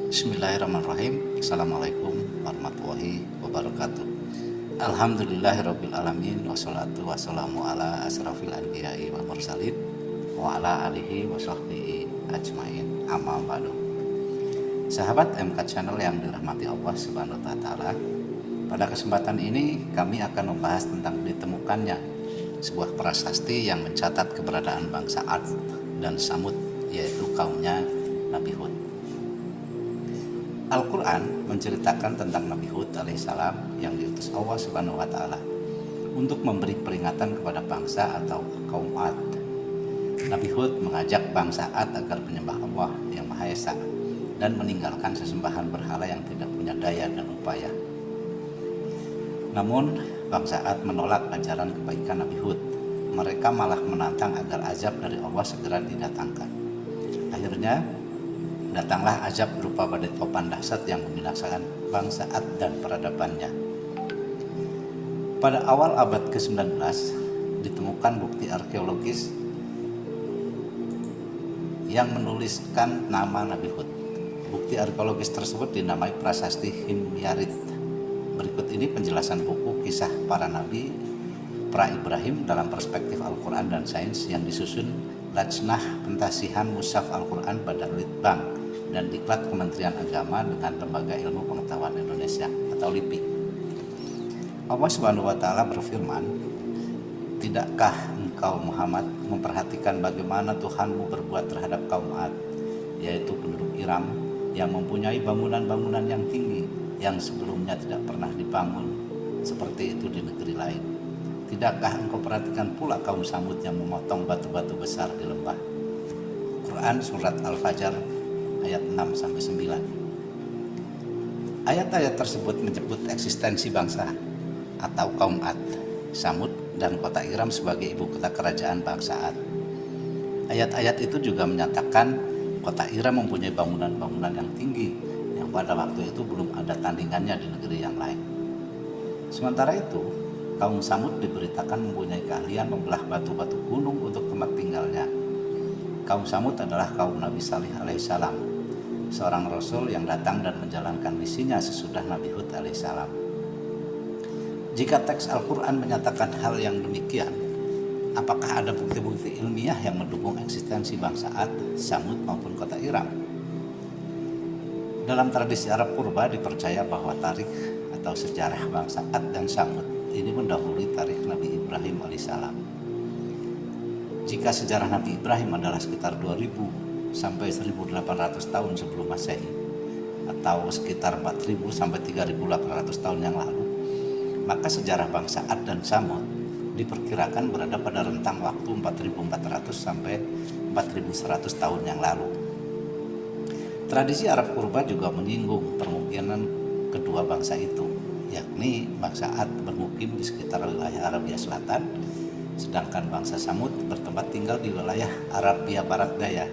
Bismillahirrahmanirrahim. Assalamualaikum warahmatullahi wabarakatuh. Alhamdulillahirabbil alamin wassalatu wassalamu ala asrafil anbiya'i wal mursalin wa ala alihi wa sahbihi ajmain. Amma ba'du. Sahabat MK Channel yang dirahmati Allah Subhanahu wa taala, pada kesempatan ini kami akan membahas tentang ditemukannya sebuah prasasti yang mencatat keberadaan bangsa Ad dan Samud, yaitu kaumnya Nabi Hud. Al-Quran menceritakan tentang Nabi Hud alaihissalam yang diutus Allah Subhanahu wa taala untuk memberi peringatan kepada bangsa atau kaum Ad. Nabi Hud mengajak bangsa Ad agar menyembah Allah yang Maha Esa dan meninggalkan sesembahan berhala yang tidak punya daya dan upaya. Namun bangsa Ad menolak ajaran kebaikan Nabi Hud. Mereka malah menantang agar azab dari Allah segera didatangkan. Akhirnya datanglah azab berupa badai topan dahsyat yang membinasakan bangsa Ad dan peradabannya. Pada awal abad ke-19 ditemukan bukti arkeologis yang menuliskan nama Nabi Hud. Bukti arkeologis tersebut dinamai Prasasti Himyarith. Berikut ini penjelasan buku kisah para nabi pra-Ibrahim dalam perspektif Al-Quran dan sains yang disusun Lajnah Pentasihan Mushaf Al-Quran Badan Litbang dan Diklat Kementerian Agama dengan Lembaga Ilmu Pengetahuan Indonesia atau LIPI. Allah Subhanahu wa taala berfirman, "Tidakkah engkau Muhammad memperhatikan bagaimana Tuhanmu berbuat terhadap kaum Ad, yaitu penduduk Iram yang mempunyai bangunan-bangunan yang tinggi yang sebelumnya tidak pernah dibangun seperti itu di negeri lain. Tidakkah engkau perhatikan pula kaum Samud yang memotong batu-batu besar di lembah?" Quran Surat Al-Fajr ayat 6-9. Ayat-ayat tersebut menyebut eksistensi bangsa atau kaum Ad, Samud, dan kota Iram sebagai ibu kota kerajaan bangsa Ad. Ayat-ayat itu juga menyatakan kota Iram mempunyai bangunan-bangunan yang tinggi yang pada waktu itu belum ada tandingannya di negeri yang lain. Sementara itu, kaum Samud diberitakan mempunyai keahlian membelah batu-batu gunung untuk tempat tinggalnya. Kaum Samud adalah kaum Nabi Salih alaihissalam, seorang rasul yang datang dan menjalankan misinya sesudah Nabi Hud alaihissalam. Jika teks Al-Quran menyatakan hal yang demikian, apakah ada bukti-bukti ilmiah yang mendukung eksistensi bangsa Ad, Samud maupun kota Iram? Dalam tradisi Arab purba dipercaya bahwa tarikh atau sejarah bangsa Ad dan Samud ini mendahului tarikh Nabi Ibrahim alaihissalam. Jika sejarah Nabi Ibrahim adalah sekitar 2000 sampai 1800 tahun sebelum Masehi atau sekitar 4000 sampai 3800 tahun yang lalu, maka sejarah bangsa Ad dan Samud diperkirakan berada pada rentang waktu 4400 sampai 4100 tahun yang lalu. Tradisi Arab purba juga menyinggung kemungkinan kedua bangsa itu, yakni bangsa Ad bermukim di sekitar wilayah Arabia Selatan, sedangkan bangsa Samud bertempat tinggal di wilayah Arabia Barat Daya.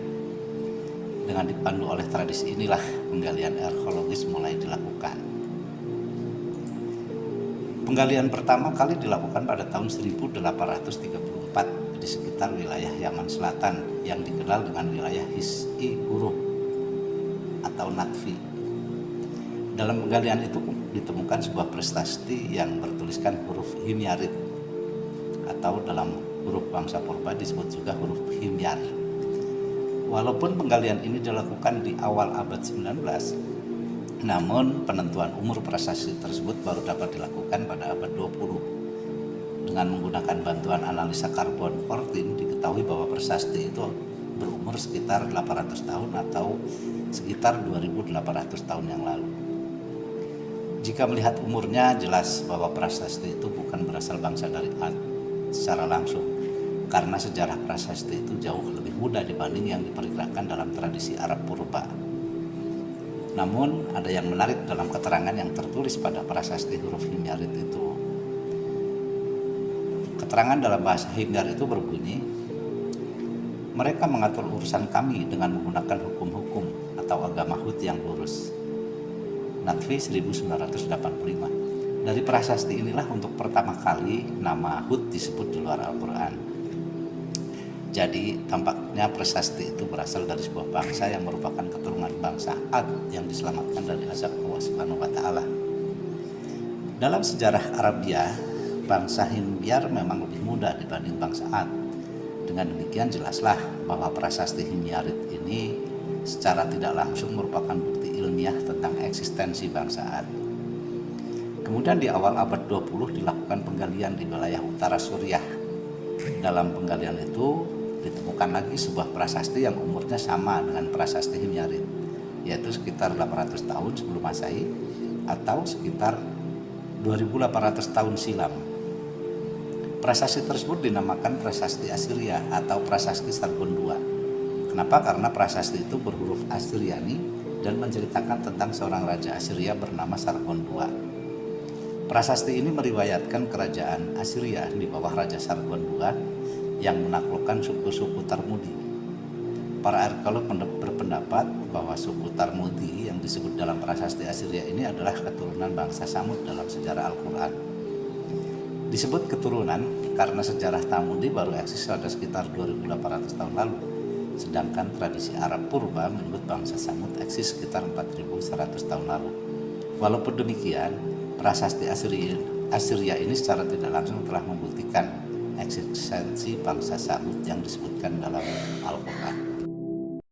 Dengan dipandu oleh tradisi inilah penggalian arkeologis mulai dilakukan. Penggalian pertama kali dilakukan pada tahun 1834 di sekitar wilayah Yaman Selatan yang dikenal dengan wilayah His'i Huruf atau Natfi. Dalam penggalian itu ditemukan sebuah prasasti yang bertuliskan huruf Himyarith atau dalam huruf bangsa purba disebut juga huruf Himyar. Walaupun penggalian ini dilakukan di awal abad 19, namun penentuan umur prasasti tersebut baru dapat dilakukan pada abad 20. Dengan menggunakan bantuan analisa karbon 14 diketahui bahwa prasasti itu berumur sekitar 800 tahun atau sekitar 2800 tahun yang lalu. Jika melihat umurnya, jelas bahwa prasasti itu bukan berasal bangsa dari Ad secara langsung, karena sejarah prasasti itu jauh lebih muda dibanding yang diperkirakan dalam tradisi Arab purba. Namun ada yang menarik dalam keterangan yang tertulis pada prasasti huruf Himyarith itu. Keterangan dalam bahasa Himyar itu berbunyi, "Mereka mengatur urusan kami dengan menggunakan hukum-hukum atau agama Hud yang lurus." Natfi 1985. Dari prasasti inilah untuk pertama kali nama Hud disebut di luar Al-Quran. Jadi tampaknya prasasti itu berasal dari sebuah bangsa yang merupakan keturunan bangsa Ad yang diselamatkan dari azab Allah Subhanahu wa taala. Dalam sejarah Arabia, bangsa Himyar memang lebih muda dibanding bangsa Ad. Dengan demikian jelaslah bahwa prasasti Himyarit ini secara tidak langsung merupakan bukti ilmiah tentang eksistensi bangsa Ad. Kemudian di awal abad 20 dilakukan penggalian di wilayah utara Suriah. Dalam penggalian itu ditemukan lagi sebuah prasasti yang umurnya sama dengan prasasti Himyarit, yaitu sekitar 800 tahun sebelum Masehi atau sekitar 2800 tahun silam. Prasasti tersebut dinamakan prasasti Assyria atau prasasti Sargon II. Kenapa? Karena prasasti itu berhuruf Assyriani dan menceritakan tentang seorang raja Assyria bernama Sargon II. Prasasti ini meriwayatkan kerajaan Assyria di bawah Raja Sargon II yang menaklukkan suku-suku Tarmudi. Para arkeolog berpendapat bahwa suku Tarmudi yang disebut dalam prasasti Assyria ini adalah keturunan bangsa Samud dalam sejarah Al-Quran. Disebut keturunan karena sejarah Tarmudi baru eksis pada sekitar 2800 tahun lalu, sedangkan tradisi Arab purba menyebut bangsa Samud eksis sekitar 4100 tahun lalu. Walaupun demikian, prasasti Assyria ini secara tidak langsung telah membuktikan eksistensi bangsa Samud yang disebutkan dalam Al-Quran.